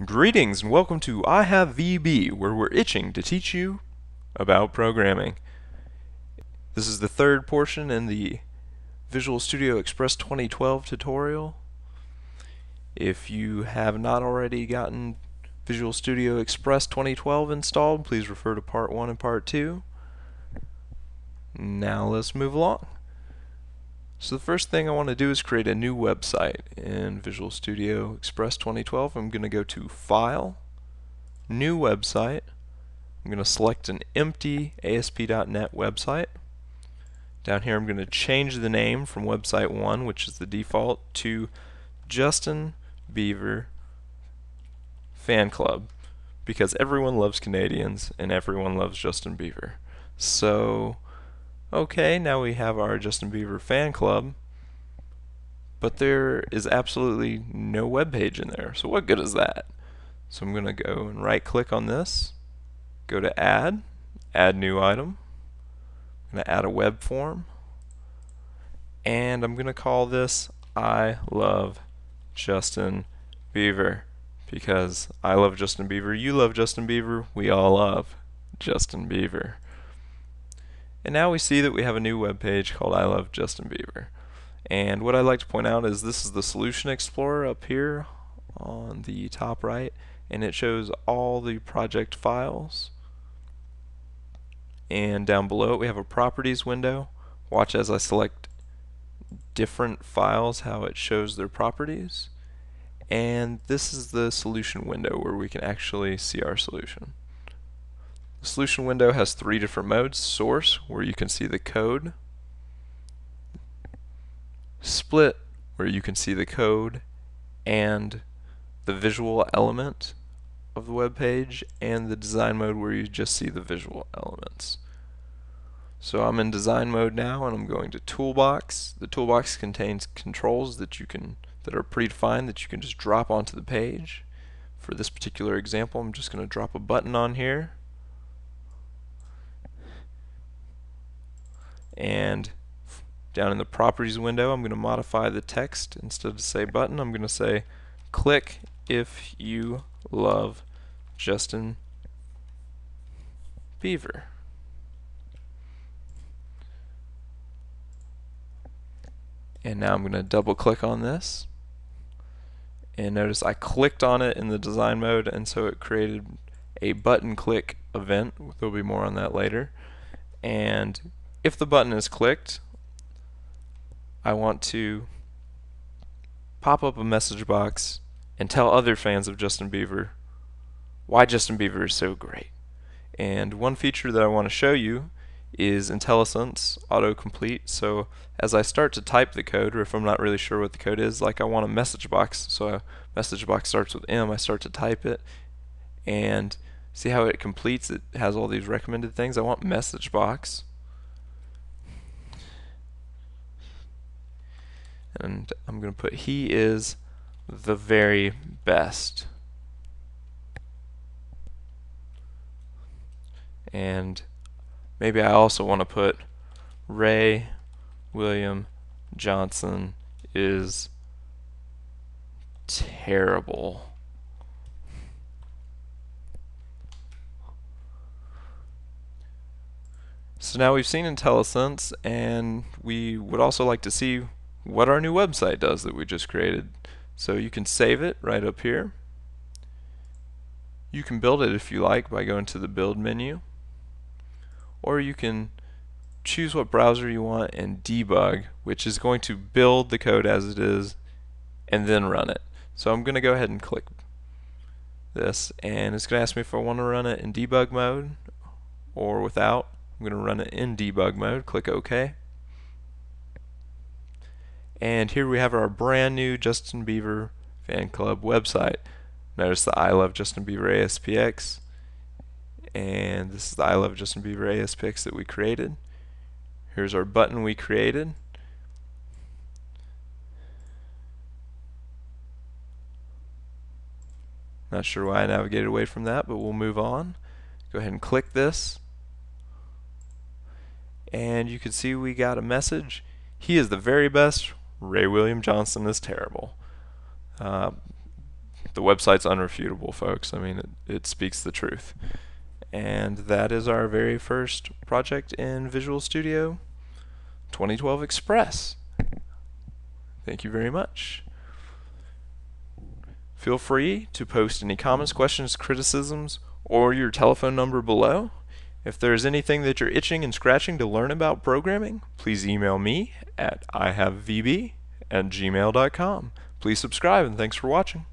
Greetings and welcome to I Have VB, where we're itching to teach you about programming. This is the third portion in the Visual Studio Express 2012 tutorial. If you have not already gotten Visual Studio Express 2012 installed, please refer to Part 1 and Part 2. Now let's move along. So the first thing I want to do is create a new website in Visual Studio Express 2012. I'm going to go to File, New Website. I'm going to select an empty ASP.NET website. Down here I'm going to change the name from website 1, which is the default, to Justin Bieber Fan Club, because everyone loves Canadians and everyone loves Justin Bieber. So okay, now we have our Justin Bieber fan club, but there is absolutely no web page in there. So what good is that? So I'm going to go and right click on this, go to add new item. I'm going to add a web form, and I'm going to call this I love Justin Bieber, because I love Justin Bieber, you love Justin Bieber, we all love Justin Bieber. And now we see that we have a new web page called I Love Justin Bieber. And what I'd like to point out is this is the Solution Explorer up here on the top right, and it shows all the project files. And down below it we have a Properties window. Watch as I select different files how it shows their properties. And this is the solution window where we can actually see our solution. The solution window has three different modes: source, where you can see the code; split, where you can see the code and the visual element of the web page; and the design mode, where you just see the visual elements. So I'm in design mode now, and I'm going to toolbox. The toolbox contains controls that are predefined that you can just drop onto the page. For this particular example, I'm just going to drop a button on here. And down in the properties window, I'm going to modify the text. Instead of say button, I'm going to say click if you love Justin Bieber. And now I'm going to double click on this, and notice I clicked on it in the design mode, and so it created a button click event. There'll be more on that later. And if the button is clicked, I want to pop up a message box and tell other fans of Justin Bieber why Justin Bieber is so great. And one feature that I want to show you is IntelliSense autocomplete. So as I start to type the code, or if I'm not really sure what the code is, like I want a message box, so a message box starts with M, I start to type it, and see how it completes. It has all these recommended things. I want message box, and I'm going to put he is the very best. And maybe I also want to put Ray William Johnson is terrible. So now we've seen IntelliSense, and we would also like to see what our new website does that we just created. So you can save it right up here. You can build it if you like by going to the build menu, or you can choose what browser you want and debug, which is going to build the code as it is and then run it. So I'm going to go ahead and click this, and it's going to ask me if I want to run it in debug mode or without. I'm going to run it in debug mode. Click OK. And here we have our brand new Justin Bieber fan club website. Notice the I Love Justin Bieber ASPX, and this is the I Love Justin Bieber ASPX that we created. Here's our button we created. Not sure why I navigated away from that, but we'll move on. Go ahead and click this, and you can see we got a message. He is the very best. Ray William Johnson is terrible. The website's unrefutable, folks. I mean, it speaks the truth. And that is our very first project in Visual Studio 2012 Express. Thank you very much. Feel free to post any comments, questions, criticisms, or your telephone number below. If there's anything that you're itching and scratching to learn about programming, please email me at ihavevb@gmail.com. Please subscribe, and thanks for watching.